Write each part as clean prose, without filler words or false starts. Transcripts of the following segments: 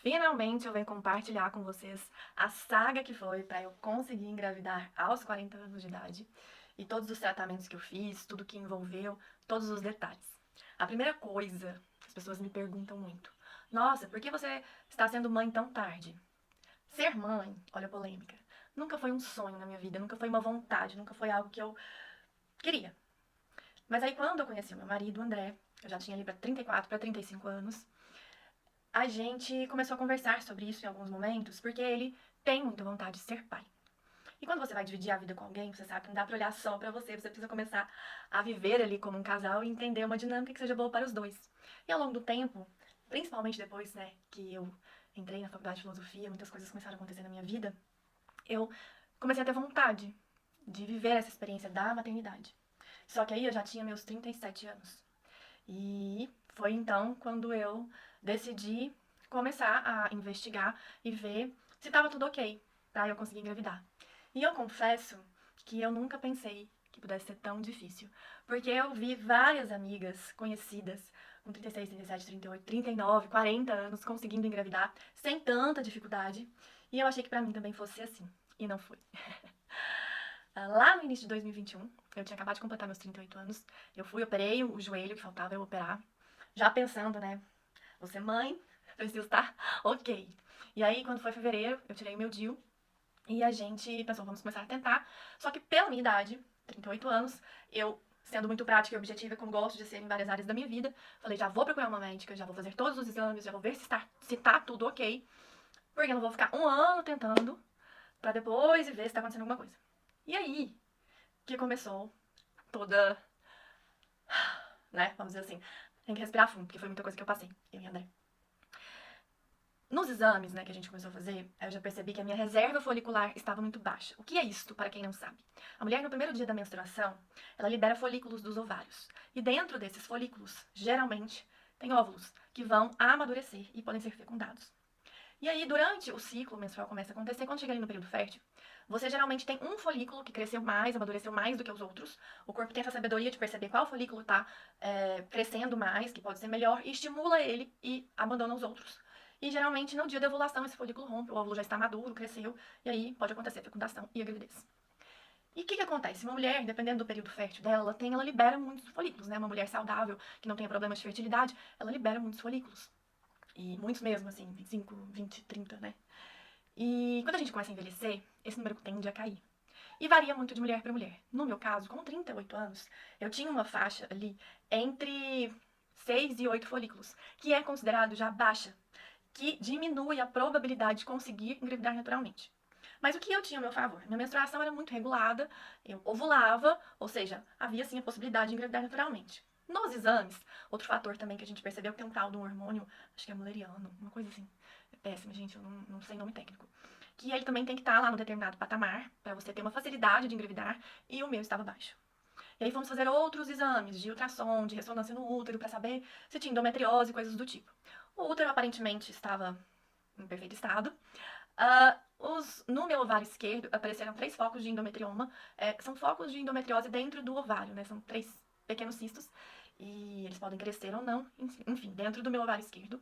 Finalmente eu venho compartilhar com vocês a saga que foi para eu conseguir engravidar aos 40 anos de idade e todos os tratamentos que eu fiz, tudo que envolveu, todos os detalhes. A primeira coisa que as pessoas me perguntam muito: Nossa, por que você está sendo mãe tão tarde? Ser mãe, olha a polêmica, nunca foi um sonho na minha vida, nunca foi uma vontade, nunca foi algo que eu queria. Mas aí quando eu conheci o meu marido, o André, eu já tinha ali para 34 para 35 anos, a gente começou a conversar sobre isso em alguns momentos, porque ele tem muita vontade de ser pai. E quando você vai dividir a vida com alguém, você sabe que não dá pra olhar só pra você precisa começar a viver ali como um casal e entender uma dinâmica que seja boa para os dois. E ao longo do tempo, principalmente depois, né, que eu entrei na faculdade de filosofia, muitas coisas começaram a acontecer na minha vida, eu comecei a ter vontade de viver essa experiência da maternidade. Só que aí eu já tinha meus 37 anos. E foi então quando eu decidi começar a investigar e ver se estava tudo ok para eu conseguir engravidar. E eu confesso que eu nunca pensei que pudesse ser tão difícil, porque eu vi várias amigas conhecidas com 36, 37, 38, 39, 40 anos conseguindo engravidar sem tanta dificuldade, e eu achei que para mim também fosse assim, e não foi. Lá no início de 2021, eu tinha acabado de completar meus 38 anos, eu fui, operei o joelho que faltava eu operar, já pensando, né, vou ser mãe, preciso estar ok. E aí, quando foi fevereiro, eu tirei o meu DIU e a gente pensou, vamos começar a tentar. Só que pela minha idade, 38 anos, eu, sendo muito prática e objetiva, como gosto de ser em várias áreas da minha vida, falei, já vou procurar uma médica, já vou fazer todos os exames, já vou ver se tá tudo ok, porque eu não vou ficar um ano tentando pra depois ver se tá acontecendo alguma coisa. E aí que começou toda, né, vamos dizer assim, tem que respirar fundo, porque foi muita coisa que eu passei, eu e André. Nos exames, né, que a gente começou a fazer, eu já percebi que a minha reserva folicular estava muito baixa. O que é isto, para quem não sabe? A mulher, no primeiro dia da menstruação, ela libera folículos dos ovários. E dentro desses folículos, geralmente, tem óvulos que vão amadurecer e podem ser fecundados. E aí, durante o ciclo menstrual começa a acontecer, quando chega ali no período fértil, você geralmente tem um folículo que cresceu mais, amadureceu mais do que os outros. O corpo tem essa sabedoria de perceber qual folículo está crescendo mais, que pode ser melhor, e estimula ele e abandona os outros. E geralmente, no dia da ovulação, esse folículo rompe, o óvulo já está maduro, cresceu, e aí pode acontecer a fecundação e a gravidez. E o que acontece? Uma mulher, dependendo do período fértil dela, ela libera muitos folículos, né? Uma mulher saudável, que não tenha problemas de fertilidade, ela libera muitos folículos. E muitos mesmo, assim, 25, 20, 30, né? E quando a gente começa a envelhecer, esse número tende a cair. E varia muito de mulher para mulher. No meu caso, com 38 anos, eu tinha uma faixa ali entre 6 e 8 folículos, que é considerado já baixa, que diminui a probabilidade de conseguir engravidar naturalmente. Mas o que eu tinha ao meu favor? Minha menstruação era muito regulada, eu ovulava, ou seja, havia sim a possibilidade de engravidar naturalmente. Nos exames, outro fator também que a gente percebeu que tem um tal de um hormônio, acho que é muleriano, uma coisa assim. É péssimo, gente, eu não sei nome técnico. Que ele também tem que estar lá no determinado patamar, para você ter uma facilidade de engravidar, e o meu estava baixo. E aí fomos fazer outros exames de ultrassom, de ressonância no útero, para saber se tinha endometriose e coisas do tipo. O útero aparentemente estava em perfeito estado. No meu ovário esquerdo apareceram 3 focos de endometrioma. São focos de endometriose dentro do ovário, né? São 3 pequenos cistos. E eles podem crescer ou não, enfim, dentro do meu ovário esquerdo.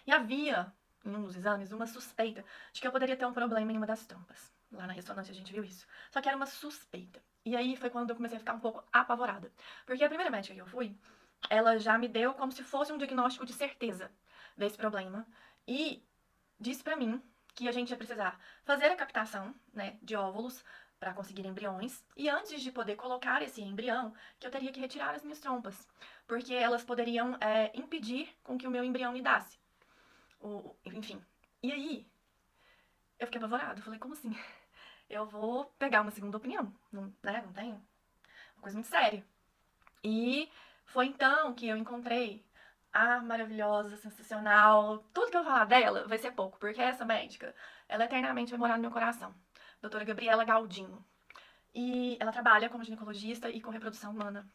E havia, em um dos exames, uma suspeita de que eu poderia ter um problema em uma das trompas. Lá na ressonância a gente viu isso. Só que era uma suspeita. E aí foi quando eu comecei a ficar um pouco apavorada. Porque a primeira médica que eu fui, ela já me deu como se fosse um diagnóstico de certeza desse problema. E disse pra mim que a gente ia precisar fazer a captação, né, de óvulos para conseguir embriões, e antes de poder colocar esse embrião, que eu teria que retirar as minhas trompas, porque elas poderiam impedir com que o meu embrião me dasse. Enfim. E aí, eu fiquei apavorada. Falei, como assim? Eu vou pegar uma segunda opinião. Não, né? Não tem? Uma coisa muito séria. E foi então que eu encontrei a maravilhosa, sensacional. Tudo que eu falar dela vai ser pouco, porque essa médica, ela eternamente vai morar no meu coração. Doutora Gabriela Galdino. E ela trabalha como ginecologista e com reprodução humana.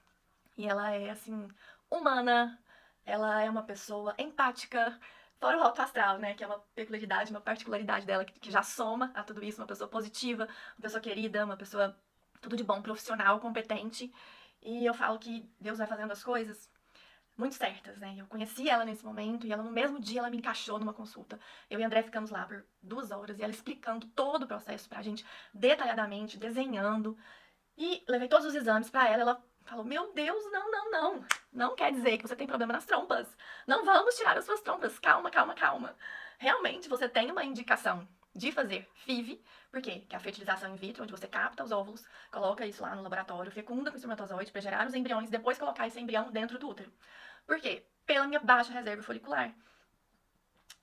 E ela é, assim, humana. Ela é uma pessoa empática. Fora o alto astral, né? Que é uma peculiaridade, uma particularidade dela que já soma a tudo isso. Uma pessoa positiva, uma pessoa querida, uma pessoa tudo de bom, profissional, competente. E eu falo que Deus vai fazendo as coisas muito certas, né? Eu conheci ela nesse momento e ela no mesmo dia ela me encaixou numa consulta. Eu e a André ficamos lá por 2 horas e ela explicando todo o processo pra gente detalhadamente, desenhando. E levei todos os exames pra ela. Ela falou: Meu Deus, não, não, não. Não quer dizer que você tem problema nas trompas. Não vamos tirar as suas trompas. Calma, calma, calma. Realmente você tem uma indicação de fazer FIV, por quê? Que é a fertilização in vitro, onde você capta os óvulos, coloca isso lá no laboratório, fecunda com espermatozoide para gerar os embriões, depois colocar esse embrião dentro do útero. Por quê? Pela minha baixa reserva folicular,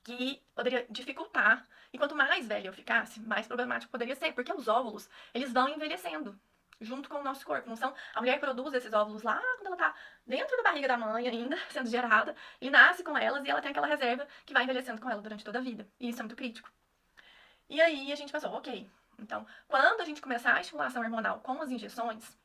que poderia dificultar. E quanto mais velha eu ficasse, mais problemático poderia ser, porque os óvulos, eles vão envelhecendo junto com o nosso corpo. Não são, a mulher produz esses óvulos lá quando ela tá dentro da barriga da mãe ainda, sendo gerada, e nasce com elas e ela tem aquela reserva que vai envelhecendo com ela durante toda a vida. E isso é muito crítico. E aí a gente pensou, ok, então, quando a gente começar a estimulação hormonal com as injeções,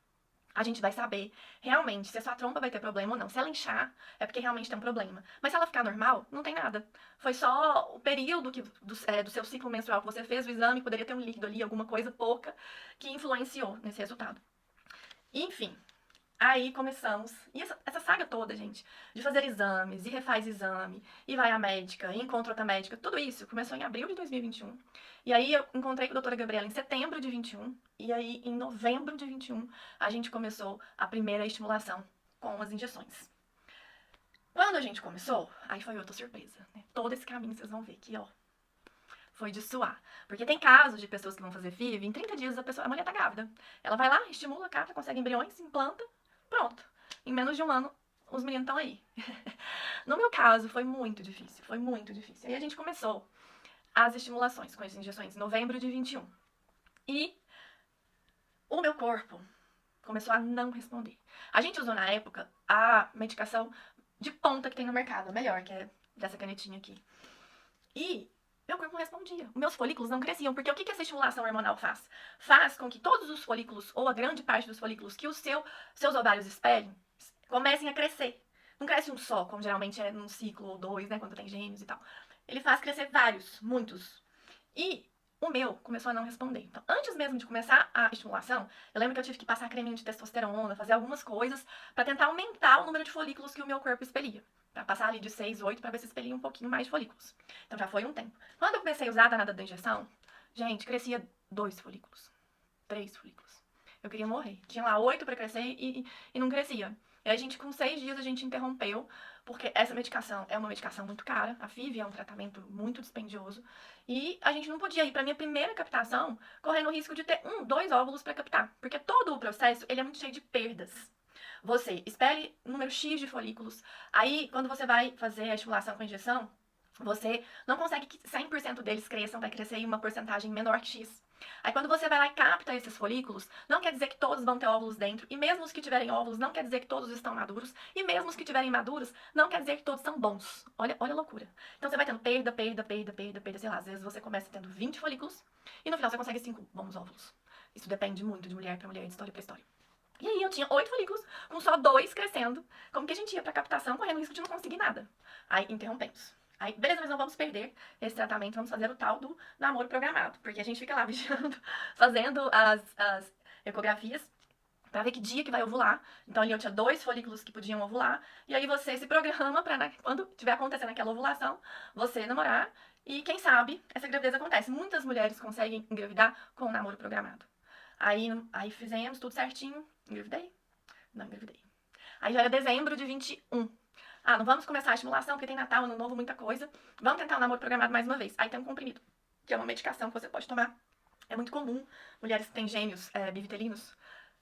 a gente vai saber realmente se a sua trompa vai ter problema ou não. Se ela inchar, é porque realmente tem um problema. Mas se ela ficar normal, não tem nada. Foi só o período do seu ciclo menstrual que você fez o exame, poderia ter um líquido ali, alguma coisa pouca, que influenciou nesse resultado. Enfim, aí começamos. E essa saga toda, gente, de fazer exames, e refaz exame, e vai à médica, e encontra outra médica, tudo isso começou em abril de 2021. E aí eu encontrei com a doutora Gabriela em setembro de 21. E aí em novembro de 21 a gente começou a primeira estimulação com as injeções. Quando a gente começou, aí foi outra surpresa, né? Todo esse caminho vocês vão ver que, ó, foi de suar. Porque tem casos de pessoas que vão fazer FIV, em 30 dias a mulher tá grávida. Ela vai lá, estimula, capta, consegue embriões, implanta, pronto. Em menos de um ano, os meninos estão aí. No meu caso, foi muito difícil, foi muito difícil. Aí a gente começou as estimulações com as injeções em novembro de 21. E o meu corpo começou a não responder. A gente usou na época a medicação de ponta que tem no mercado, a melhor, que é dessa canetinha aqui. E meu corpo não respondia. Meus folículos não cresciam. Porque o que essa estimulação hormonal faz? Faz com que todos os folículos, ou a grande parte dos folículos que os seus ovários espelhem, comecem a crescer. Não cresce um só, como geralmente é num ciclo ou dois, né? Quando tem gêmeos e tal. Ele faz crescer vários, muitos. E o meu começou a não responder. Então, antes mesmo de começar a estimulação, eu lembro que eu tive que passar creminho de testosterona, fazer algumas coisas para tentar aumentar o número de folículos que o meu corpo expelia. Pra passar ali de 6, 8, pra ver se expelia um pouquinho mais de folículos. Então já foi um tempo. Quando eu comecei a usar a danada da injeção, gente, crescia 2 folículos. 3 folículos. Eu queria morrer. Tinha lá 8 pra crescer e não crescia. E aí a gente, com 6 dias, a gente interrompeu, porque essa medicação é uma medicação muito cara. A FIV é um tratamento muito dispendioso. E a gente não podia ir pra minha primeira captação correndo o risco de ter 1, 2 óvulos pra captar. Porque todo o processo, ele é muito cheio de perdas. Você espere um número X de folículos. Aí, quando você vai fazer a estimulação com a injeção, você não consegue que 100% deles cresçam, vai crescer em uma porcentagem menor que X. Aí quando você vai lá e capta esses folículos, não quer dizer que todos vão ter óvulos dentro, e mesmo os que tiverem óvulos, não quer dizer que todos estão maduros, e mesmo os que tiverem maduros, não quer dizer que todos são bons. Olha a loucura. Então você vai tendo perda, sei lá, às vezes você começa tendo 20 folículos, e no final você consegue 5 bons óvulos. Isso depende muito de mulher para mulher, de história para história. E aí eu tinha 8 folículos, com só 2 crescendo. Como que a gente ia pra captação, correndo o risco de não conseguir nada? Aí interrompemos. Aí, beleza, mas não vamos perder esse tratamento, vamos fazer o tal do namoro programado. Porque a gente fica lá vigiando, fazendo as ecografias pra ver que dia que vai ovular. Então ali eu tinha 2 folículos que podiam ovular. E aí você se programa pra, né, quando tiver acontecendo aquela ovulação, você namorar. E quem sabe essa gravidez acontece. Muitas mulheres conseguem engravidar com o namoro programado. Aí fizemos tudo certinho. Engravidei? Não engravidei. Aí já era dezembro de 21. Ah, não vamos começar a estimulação porque tem Natal, Ano Novo, muita coisa. Vamos tentar o namoro programado mais uma vez. Aí tem um comprimido, que é uma medicação que você pode tomar. É muito comum mulheres que têm gêmeos bivitelinos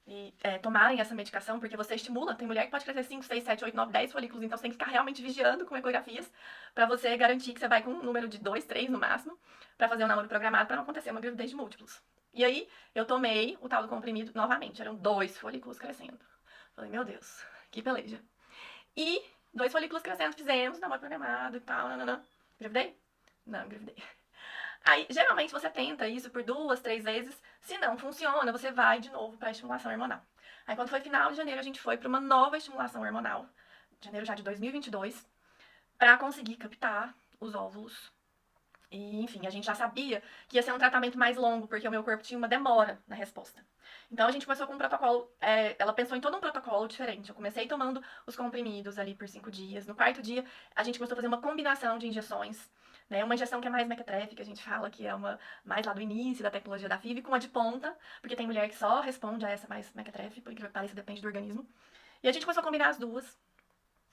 e tomarem essa medicação, porque você estimula. Tem mulher que pode crescer 5, 6, 7, 8, 9, 10 folículos, então você tem que ficar realmente vigiando com ecografias pra você garantir que você vai com um número de 2, 3 no máximo, pra fazer um namoro programado pra não acontecer uma gravidez de múltiplos. E aí, eu tomei o tal do comprimido novamente. Eram 2 folículos crescendo. Falei, meu Deus, que peleja. E 2 folículos crescendo, fizemos namoro programado e tal, nananã. Engravidei? Não, engravidei. Aí, geralmente, você tenta isso por 2, 3 vezes. Se não funciona, você vai de novo pra estimulação hormonal. Aí, quando foi final de janeiro, a gente foi pra uma nova estimulação hormonal. Janeiro já de 2022. Pra conseguir captar os óvulos E, enfim, a gente já sabia que ia ser um tratamento mais longo, porque o meu corpo tinha uma demora na resposta. Então a gente começou com um protocolo, ela pensou em todo um protocolo diferente. Eu comecei tomando os comprimidos ali por 5 dias. No quarto dia, a gente começou a fazer uma combinação de injeções, né? Uma injeção que é mais mequetrefe, que a gente fala que é uma mais lá do início da tecnologia da FIV, com uma de ponta, porque tem mulher que só responde a essa mais mequetrefe, por incrível que pareça, depende do organismo. E a gente começou a combinar as duas.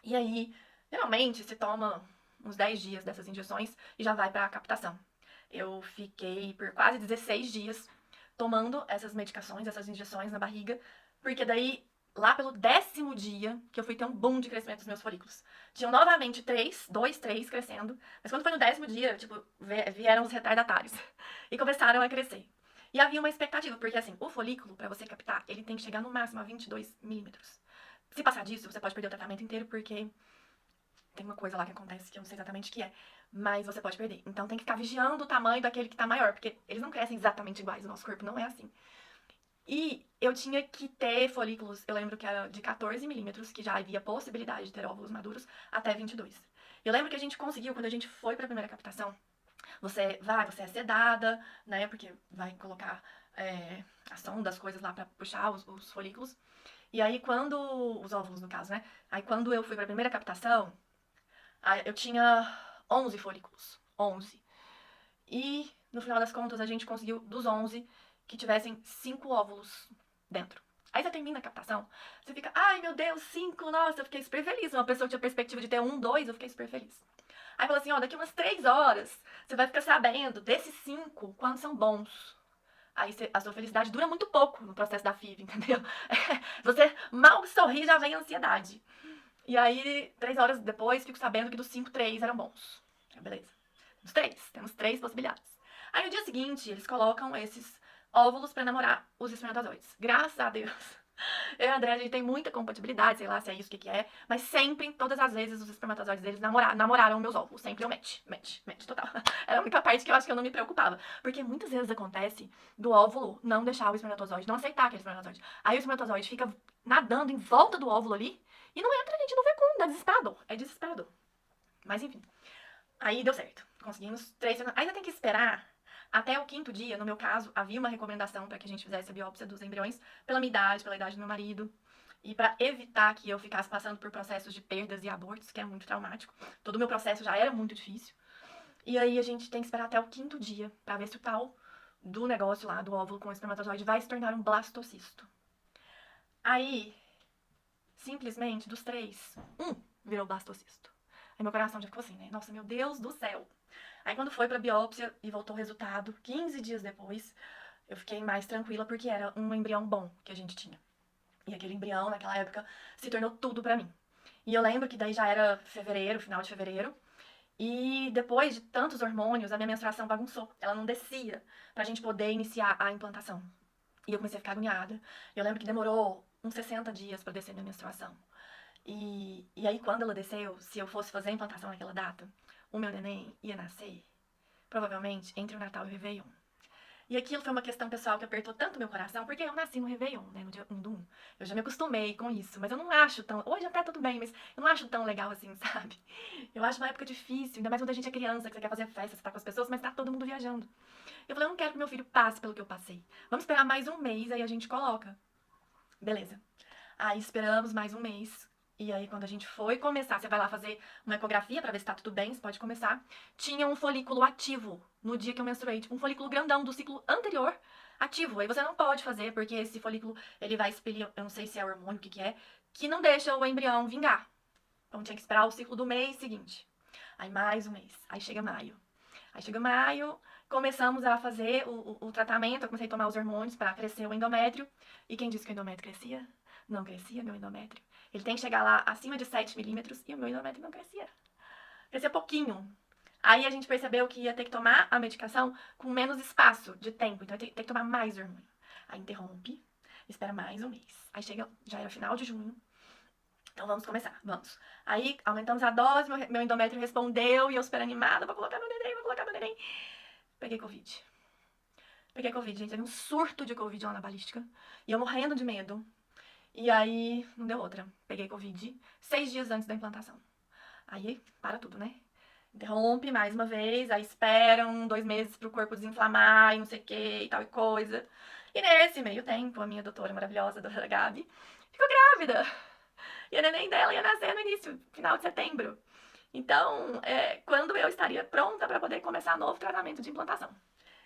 E aí, geralmente, se toma uns 10 dias dessas injeções e já vai para a captação. Eu fiquei por quase 16 dias tomando essas medicações, essas injeções na barriga, porque daí, lá pelo 10º dia, que eu fui ter um boom de crescimento dos meus folículos. Tinham novamente 3 crescendo, mas quando foi no 10º dia, tipo, vieram os retardatários e começaram a crescer. E havia uma expectativa, porque assim, o folículo, para você captar, ele tem que chegar no máximo a 22 milímetros. Se passar disso, você pode perder o tratamento inteiro, porque tem uma coisa lá que acontece que eu não sei exatamente o que é, mas você pode perder. Então tem que ficar vigiando o tamanho daquele que tá maior, porque eles não crescem exatamente iguais, o nosso corpo não é assim. E eu tinha que ter folículos, eu lembro que era de 14 milímetros, que já havia possibilidade de ter óvulos maduros, até 22. Eu lembro que a gente conseguiu, quando a gente foi pra primeira captação, você é sedada, né, porque vai colocar a sonda, as coisas lá pra puxar os folículos. E aí quando, os óvulos no caso, né, aí quando eu fui pra primeira captação, eu tinha 11 folículos. 11. E, no final das contas, a gente conseguiu dos 11 que tivessem 5 óvulos dentro. Aí você termina a captação, você fica, ai meu Deus, 5, nossa, eu fiquei super feliz. Uma pessoa que tinha perspectiva de ter 1, 2, eu fiquei super feliz. Aí falou assim, ó, daqui umas 3 horas, você vai ficar sabendo desses 5, quantos são bons. Aí a sua felicidade dura muito pouco no processo da FIV, entendeu? Você mal sorri, já vem a ansiedade. E aí, 3 horas depois, fico sabendo que dos 5, 3 eram bons. Beleza. Dos 3, temos 3 possibilidades. Aí no dia seguinte, eles colocam esses óvulos pra namorar os espermatozoides. Graças a Deus. Eu e a André, a gente tem muita compatibilidade, sei lá se é isso, o que é. Mas sempre, todas as vezes, os espermatozoides deles namoraram meus óvulos. Sempre eu match, total. Era a única parte que eu acho que eu não me preocupava. Porque muitas vezes acontece do óvulo não deixar o espermatozoide, não aceitar aquele espermatozoide. Aí o espermatozoide fica nadando em volta do óvulo ali e não entra, a gente não vê como, é desesperador. É desesperador. Mas enfim. Aí deu certo. Conseguimos 3 semanas. Ainda tem que esperar até o 5º dia. No meu caso, havia uma recomendação para que a gente fizesse a biópsia dos embriões pela minha idade, pela idade do meu marido. E para evitar que eu ficasse passando por processos de perdas e abortos, que é muito traumático. Todo o meu processo já era muito difícil. E aí a gente tem que esperar até o 5º dia para ver se o tal do negócio lá, do óvulo com o espermatozoide, vai se tornar um blastocisto. Aí, simplesmente, dos 3, um virou blastocisto. Aí meu coração já ficou assim, né? Nossa, meu Deus do céu. Aí quando foi pra biópsia e voltou o resultado, 15 dias depois, eu fiquei mais tranquila porque era um embrião bom que a gente tinha. E aquele embrião, naquela época, se tornou tudo pra mim. E eu lembro que daí já era fevereiro, final de fevereiro, e depois de tantos hormônios, a minha menstruação bagunçou. Ela não descia pra gente poder iniciar a implantação. E eu comecei a ficar agoniada. Eu lembro que demorou uns 60 dias pra descer minha menstruação. E aí, quando ela desceu, se eu fosse fazer a implantação naquela data, o meu neném ia nascer, provavelmente, entre o Natal e o Réveillon. E aquilo foi uma questão pessoal que apertou tanto meu coração, porque eu nasci no Réveillon, né, no dia 1 do 1. Eu já me acostumei com isso, mas eu não acho tão... Hoje até tudo bem, mas eu não acho tão legal assim, sabe? Eu acho uma época difícil, ainda mais quando a gente é criança, que você quer fazer festa, você tá com as pessoas, mas tá todo mundo viajando. Eu falei, eu não quero que meu filho passe pelo que eu passei. Vamos esperar mais um mês, aí a gente coloca. Beleza. Aí esperamos mais um mês. E aí, quando a gente foi começar, você vai lá fazer uma ecografia pra ver se tá tudo bem, você pode começar. Tinha um folículo ativo no dia que eu menstruei, tipo um folículo grandão do ciclo anterior ativo. Aí você não pode fazer, porque esse folículo, ele vai expelir, eu não sei se é hormônio, o que é, que não deixa o embrião vingar. Então tinha que esperar o ciclo do mês seguinte. Aí mais um mês. Aí chega maio. Aí chega maio, começamos a fazer o tratamento, eu comecei a tomar os hormônios para crescer o endométrio. E quem disse que o endométrio crescia? Não crescia meu endométrio. Ele tem que chegar lá acima de 7 milímetros e o meu endométrio não crescia. Crescia pouquinho. Aí a gente percebeu que ia ter que tomar a medicação com menos espaço de tempo. Então ia ter que tomar mais hormônio. Aí interrompe, espera mais um mês. Aí chega, já era final de junho. Então vamos começar, vamos. Aí aumentamos a dose, meu endométrio respondeu e eu super animada, vou colocar meu neném, vou colocar meu neném. Peguei Covid. Peguei Covid, gente, teve um surto de Covid lá na balística. E eu morrendo de medo. E aí, não deu outra. Peguei Covid 6 dias antes da implantação. Aí, para tudo, né? Interrompe mais uma vez, aí esperam 2 meses pro corpo desinflamar e não sei o que e tal e coisa. E nesse meio tempo, a minha doutora maravilhosa, a doutora Gabi, ficou grávida. E a neném dela ia nascer no início, final de setembro. Então, quando eu estaria pronta para poder começar novo tratamento de implantação.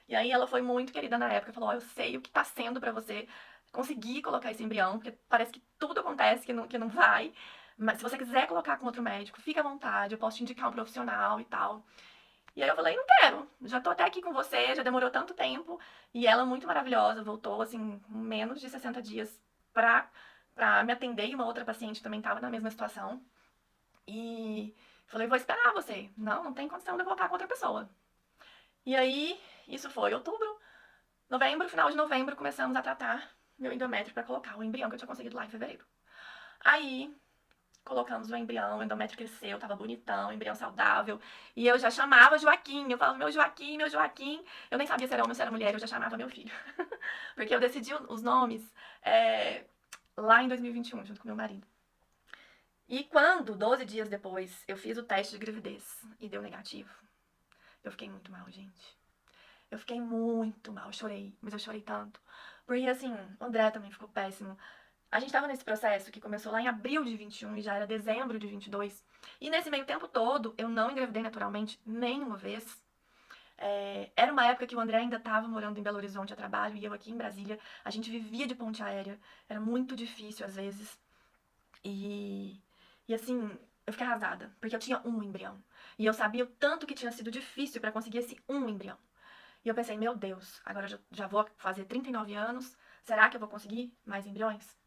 E aí ela foi muito querida na época, falou: eu sei o que tá sendo para você conseguir colocar esse embrião, porque parece que tudo acontece que não vai. Mas se você quiser colocar com outro médico, fica à vontade, eu posso te indicar um profissional e tal. E aí eu falei: não quero, já tô até aqui com você, já demorou tanto tempo. E ela, muito maravilhosa, voltou assim, menos de 60 dias pra me atender. E uma outra paciente também tava na mesma situação. E falei: vou esperar você. Não, não tem condição de eu voltar com outra pessoa. E aí, isso foi outubro, novembro, final de novembro, começamos a tratar meu endométrio para colocar o embrião que eu tinha conseguido lá em fevereiro. Aí, colocamos o embrião, o endométrio cresceu, tava bonitão, embrião saudável. E eu já chamava Joaquim, eu falava: meu Joaquim, meu Joaquim. Eu nem sabia se era homem ou se era mulher, eu já chamava meu filho. Porque eu decidi os nomes lá em 2021, junto com meu marido. E quando, 12 dias depois, eu fiz o teste de gravidez e deu negativo, eu fiquei muito mal, gente. Eu fiquei muito mal, eu chorei, mas eu chorei tanto. Porque assim, o André também ficou péssimo. A gente tava nesse processo que começou lá em abril de 21 e já era dezembro de 22. E nesse meio tempo todo, eu não engravidei naturalmente nenhuma vez. Era uma época que o André ainda tava morando em Belo Horizonte a trabalho e eu aqui em Brasília. A gente vivia de ponte aérea. Era muito difícil às vezes. E assim, eu fiquei arrasada, porque eu tinha um embrião. E eu sabia o tanto que tinha sido difícil para conseguir esse um embrião. E eu pensei: meu Deus, agora eu já vou fazer 39 anos, será que eu vou conseguir mais embriões?